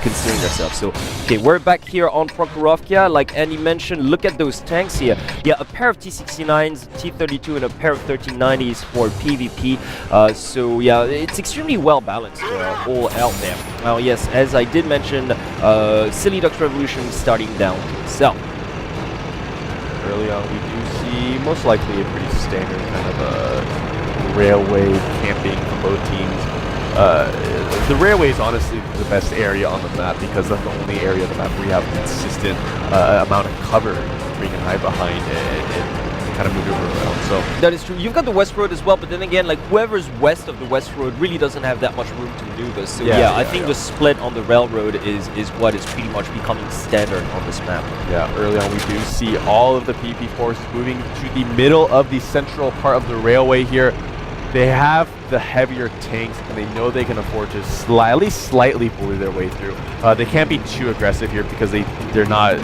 considering themselves. So, okay, we're back here on Prokhorovka. Like Andy mentioned, look at those tanks here. Yeah, a pair of T69s, T32, and a pair of 1390s for PvP. So yeah, it's extremely well balanced all out there. Now, yes, as I did mention, Silly Ducks Revolution starting down to the south. Early on, we do see most likely a pretty standard kind of railway camping for both teams. The railway is honestly the best area on the map because that's the only area of the map where you have consistent amount of cover where you can hide behind and kind of maneuver around. So that is true. You've got the West Road as well, but then again, like whoever's west of the West Road really doesn't have that much room to maneuver. So yeah, I think the split on the railroad is what is pretty much becoming standard on this map. Yeah, early on we do see all of the PP forces moving to the middle of the central part of the railway here. They have the heavier tanks, and they know they can afford to at least slightly bully their way through. They can't be too aggressive here because they're not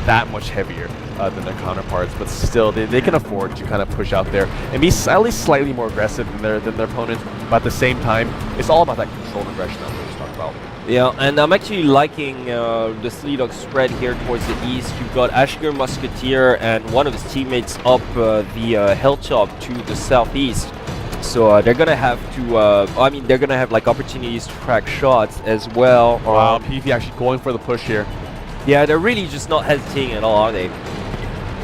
that much heavier than their counterparts, but still they can afford to kind of push out there and be at least slightly more aggressive than their opponents. But at the same time, it's all about that controlled aggression that we just talked about. Yeah, and I'm actually liking the Silly Ducks spread here towards the east. You've got Ashgar Musketeer and one of his teammates up the hilltop to the southeast. So they're gonna have to, I mean, they're gonna have like opportunities to crack shots as well. Wow, PvP actually going for the push here. Yeah, they're really just not hesitating at all, are they?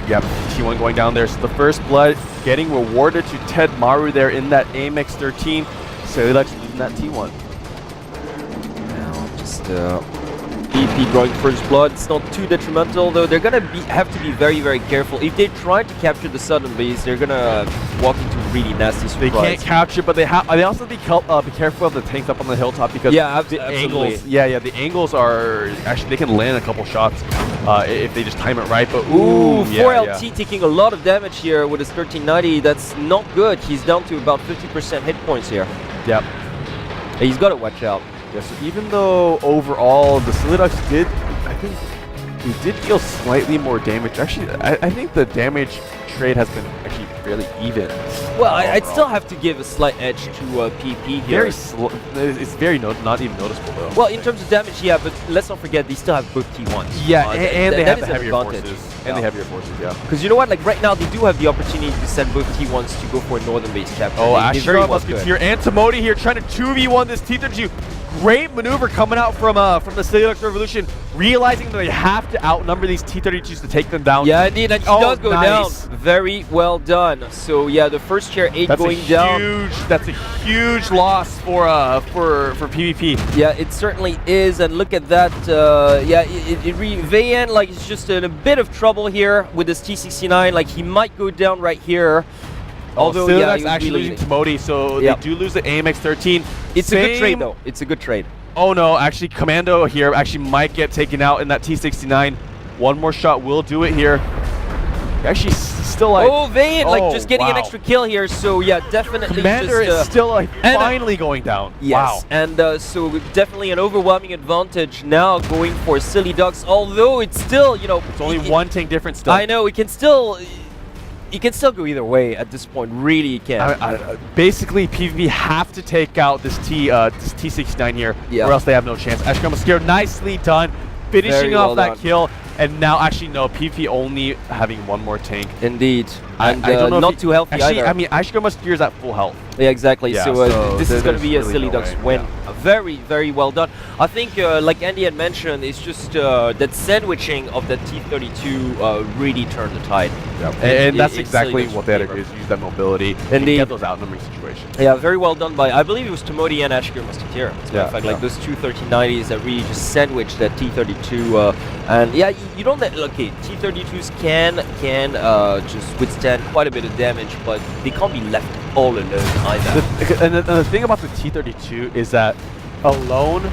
Yep, T1 going down there. So the first blood getting rewarded to Ted Maru there in that AMX-13. Silly Ducks losing that T1. Now just BP drawing first blood. It's not too detrimental, though. They're gonna have to be very, very careful. If they try to capture the southern base, they're gonna walk into really nasty surprise. They can't capture, but they also be careful of the tanks up on the hilltop because the angles. Yeah, the angles are actually they can land a couple shots if they just time it right. But ooh, 4LT taking a lot of damage here with his 1390. That's not good. He's down to about 50% hit points here. Yep. He's got to watch out. Yeah, so even though overall the Silly Ducks did, I think we did deal slightly more damage. Actually, I think the damage trade has been actually fairly even. Well, I'd still have to give a slight edge to PP here. It's very not even noticeable though. Well, in terms of damage, yeah, but let's not forget they still have both T1s. Yeah, and they have the heavier forces. And the heavier forces, yeah. Because you know what, like right now they do have the opportunity to send both T1s to go for a northern base chapter. Oh, Ashgar Musketeer and Timoti here trying to 2v1 this T32. Great maneuver coming out from the Silly Ducks Revolution, realizing that they have to outnumber these T32s to take them down. Yeah, indeed, and he does go down. Very well done. So yeah, the first chair 8 going down. That's a huge loss for PvP. Yeah, it certainly is, and look at that. Yeah, Vayan like is just in a bit of trouble here with his T69. Like he might go down right here. Although, yeah, he's actually losing Timoti, so they do lose the AMX-13. It's a good trade, though. It's a good trade. Oh, no. Actually, Commando here actually might get taken out in that T69. One more shot will do it here. Actually, still like... Oh, Vayan, like, just getting an extra kill here. So, yeah, definitely Commander is still, like, finally going down. Yes. Wow. And so, definitely an overwhelming advantage now going for Silly Ducks. Although, it's still, you know... It's only one tank difference still. I know. It can still go either way at this point. Really, it can. Basically, PvP have to take out this T69 here, or else they have no chance. Ashgar Musketeer, nicely done, finishing off that kill. And now, actually, no, PvP only having one more tank. Indeed. And I don't know not too healthy either. I mean, Ashgar Musketeer is at full health. Yeah, exactly. Yeah, so this is going to be a really Silly Ducks win. Very, very well done. I think, like Andy had mentioned, it's just that sandwiching of that T32 really turned the tide. Yep. And that's exactly what they had to do, is use that mobility and get those outnumbering situations. Yeah, very well done by, I believe it was Timoti and Ashgar Musketeer. As a matter of fact, like those two 1390s that really just sandwiched that T32. And yeah, you don't let, okay, T32s can just withstand quite a bit of damage, but they can't be left all alone either. And the thing about the T32 is that alone,